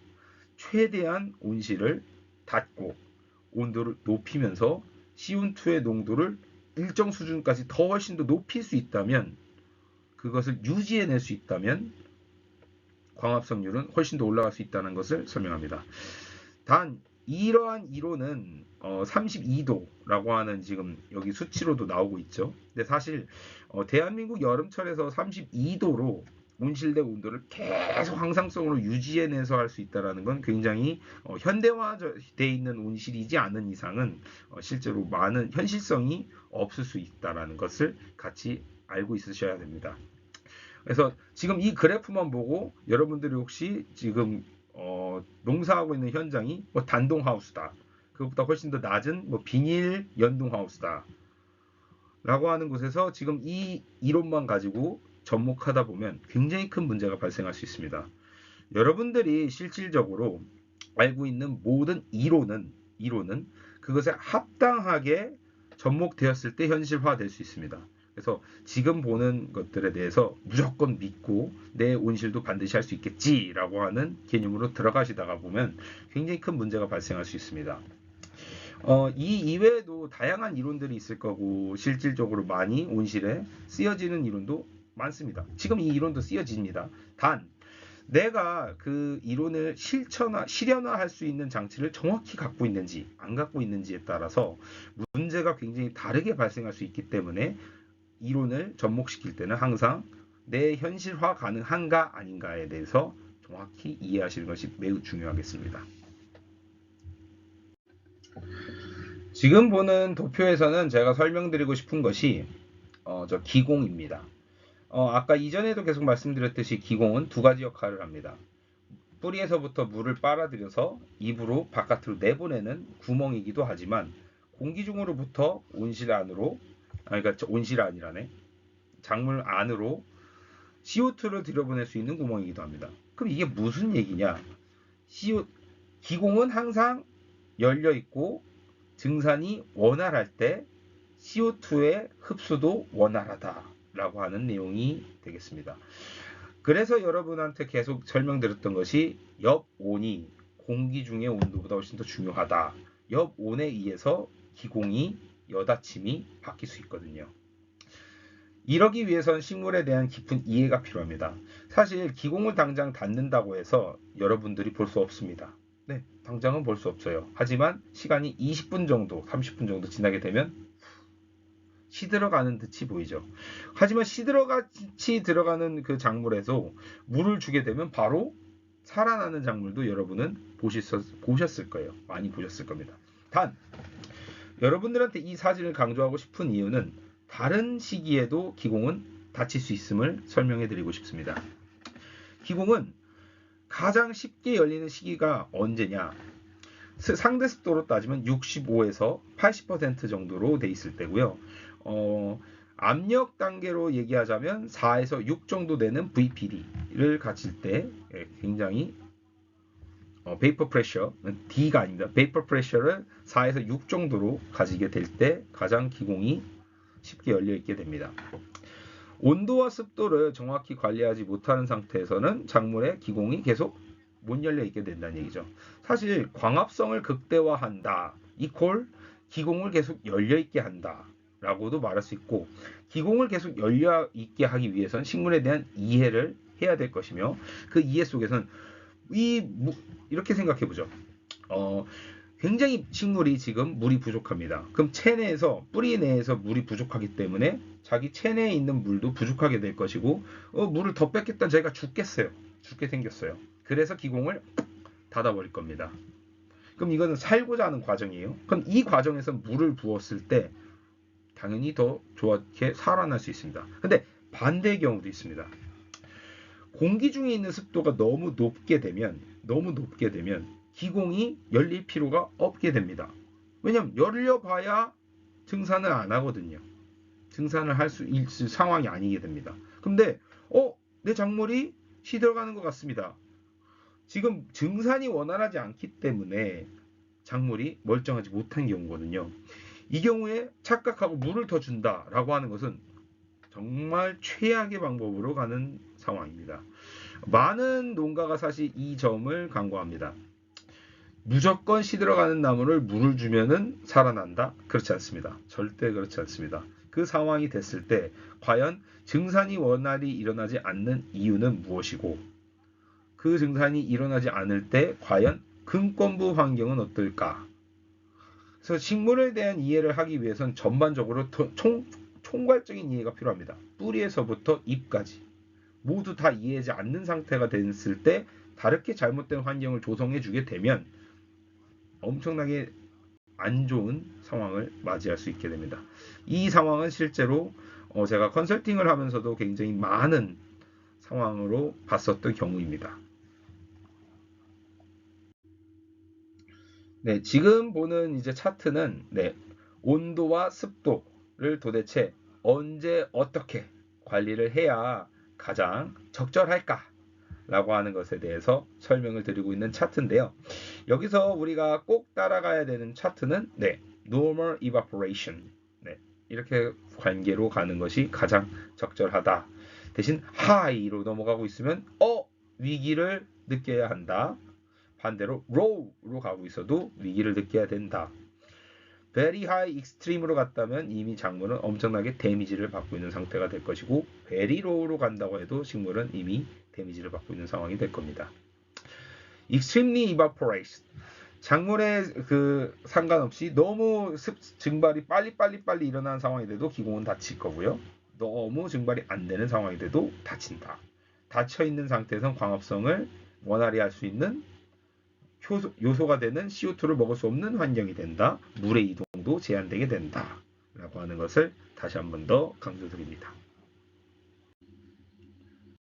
최대한 온실을 닫고 온도를 높이면서 CO2의 농도를 일정 수준까지 더 훨씬 더 높일 수 있다면 그것을 유지해낼 수 있다면 광합성률은 훨씬 더 올라갈 수 있다는 것을 설명합니다. 단 이러한 이론은 32도라고 하는 지금 여기 수치로도 나오고 있죠. 근데 사실 대한민국 여름철에서 32도로 온실내 온도를 계속 항상성으로 유지해내서 할 수 있다는 건 굉장히 현대화되어 있는 온실이지 않은 이상은 실제로 많은 현실성이 없을 수 있다는 것을 같이 알고 있으셔야 됩니다. 그래서 지금 이 그래프만 보고 여러분들이 혹시 지금 농사하고 있는 현장이 뭐 단동 하우스다, 그것보다 훨씬 더 낮은 뭐 비닐 연동 하우스다 라고 하는 곳에서 지금 이 이론만 가지고 접목하다 보면 굉장히 큰 문제가 발생할 수 있습니다. 여러분들이 실질적으로 알고 있는 모든 이론은 그것에 합당하게 접목되었을 때 현실화될 수 있습니다. 그래서 지금 보는 것들에 대해서 무조건 믿고 내 온실도 반드시 할 수 있겠지라고 하는 개념으로 들어가시다가 보면 굉장히 큰 문제가 발생할 수 있습니다. 이 이외에도 다양한 이론들이 있을 거고 실질적으로 많이 온실에 쓰여지는 이론도 많습니다. 지금 이 이론도 쓰여집니다. 단 내가 그 이론을 실현화할 수 있는 장치를 정확히 갖고 있는지 안 갖고 있는지에 따라서 문제가 굉장히 다르게 발생할 수 있기 때문에 이론을 접목시킬 때는 항상 내 현실화 가능한가 아닌가에 대해서 정확히 이해하시는 것이 매우 중요하겠습니다. 지금 보는 도표에서는 제가 설명드리고 싶은 것이 저 기공입니다. 아까 이전에도 계속 말씀드렸듯이 기공은 두 가지 역할을 합니다. 뿌리에서부터 물을 빨아들여서 입으로 바깥으로 내보내는 구멍이기도 하지만 공기 중으로부터 온실 안으로, 그러니까 온실 안이라네, 작물 안으로 CO2를 들여보낼 수 있는 구멍이기도 합니다. 그럼 이게 무슨 얘기냐? 기공은 항상 열려 있고 증산이 원활할 때 CO2의 흡수도 원활하다라고 하는 내용이 되겠습니다. 그래서 여러분한테 계속 설명드렸던 것이 옆온이 공기 중의 온도보다 훨씬 더 중요하다. 옆온에 의해서 기공이 여닫힘이 바뀔 수 있거든요. 이러기 위해선 식물에 대한 깊은 이해가 필요합니다. 사실 기공을 당장 닫는다고 해서 여러분들이 볼 수 없습니다. 네, 당장은 볼 수 없어요. 하지만 시간이 20분 정도, 30분 정도 지나게 되면 시들어가는 듯이 보이죠. 하지만 시들어같이 들어가는 그 작물에서 물을 주게 되면 바로 살아나는 작물도 여러분은 보셨을 거예요. 많이 보셨을 겁니다. 단, 여러분들한테 이 사진을 강조하고 싶은 이유는 다른 시기에도 기공은 닫힐 수 있음을 설명해 드리고 싶습니다. 기공은 가장 쉽게 열리는 시기가 언제냐? 상대 습도로 따지면 65에서 80% 정도로 돼 있을 때고요. 압력 단계로 얘기하자면 4에서 6 정도 되는 VPD를 가질 때 굉장히 베이퍼 프레셔, D가 아닙니다. 베이퍼 프레셔를 4에서 6 정도로 가지게 될 때 가장 기공이 쉽게 열려 있게 됩니다. 온도와 습도를 정확히 관리하지 못하는 상태에서는 작물의 기공이 계속 못 열려 있게 된다는 얘기죠. 사실 광합성을 극대화한다 이퀄 기공을 계속 열려 있게 한다 라고도 말할 수 있고, 기공을 계속 열려 있게 하기 위해서는 식물에 대한 이해를 해야 될 것이며, 그 이해 속에서는 이렇게 생각해 보죠. 굉장히 식물이 지금 물이 부족합니다. 그럼 체내에서, 뿌리 내에서 물이 부족하기 때문에 자기 체내에 있는 물도 부족하게 될 것이고, 물을 더 뺏겠다면 자기가 죽게 생겼어요. 그래서 기공을 닫아버릴 겁니다. 그럼 이거는 살고자 하는 과정이에요. 그럼 이 과정에서 물을 부었을 때 당연히 더 좋게 살아날 수 있습니다. 근데 반대의 경우도 있습니다. 공기 중에 있는 습도가 너무 높게 되면 기공이 열릴 필요가 없게 됩니다. 왜냐하면 열려봐야 증산을 안 하거든요. 증산을 할 수 있을 상황이 아니게 됩니다. 근데 내 작물이 시들어가는 것 같습니다. 지금 증산이 원활하지 않기 때문에 작물이 멀쩡하지 못한 경우거든요. 이 경우에 착각하고 물을 더 준다라고 하는 것은 정말 최악의 방법으로 가는 상황입니다. 많은 농가가 사실 이 점을 간과합니다. 무조건 시들어가는 나무를 물을 주면은 살아난다? 그렇지 않습니다. 절대 그렇지 않습니다. 그 상황이 됐을 때 과연 증산이 원활히 일어나지 않는 이유는 무엇이고, 그 증산이 일어나지 않을 때 과연 근권부 환경은 어떨까? 그래서 식물에 대한 이해를 하기 위해선 전반적으로 총괄적인 이해가 필요합니다. 뿌리에서부터 잎까지 모두 다 이해하지 않는 상태가 됐을 때 다르게 잘못된 환경을 조성해 주게 되면 엄청나게 안 좋은 상황을 맞이할 수 있게 됩니다. 이 상황은 실제로 제가 컨설팅을 하면서도 굉장히 많은 상황으로 봤었던 경우입니다. 네, 지금 보는 이제 차트는 온도와 습도를 도대체 언제 어떻게 관리를 해야 가장 적절할까? 라고 하는 것에 대해서 설명을 드리고 있는 차트인데요. 여기서 우리가 꼭 따라가야 되는 차트는 normal evaporation. 이렇게 관계로 가는 것이 가장 적절하다. 대신 high로 넘어가고 있으면 위기를 느껴야 한다. 반대로 low로 가고 있어도 위기를 느껴야 된다. very high extreme으로 갔다면 이미 작물은 엄청나게 데미지를 받고 있는 상태가 될 것이고 very low로 간다고 해도 식물은 이미 데미지를 받고 있는 상황이 될 겁니다. extremely evaporation. 작물에 상관없이 너무 증발이 빨리 일어나는 상황이 돼도 기공은 다칠 거고요. 너무 증발이 안 되는 상황이 돼도 다친다. 닫혀 있는 상태에선 광합성을 원활히 할 수 있는 요소가 되는 CO2를 먹을 수 없는 환경이 된다. 물의 이동도 제한되게 된다. 라고 하는 것을 다시 한 번 더 강조드립니다.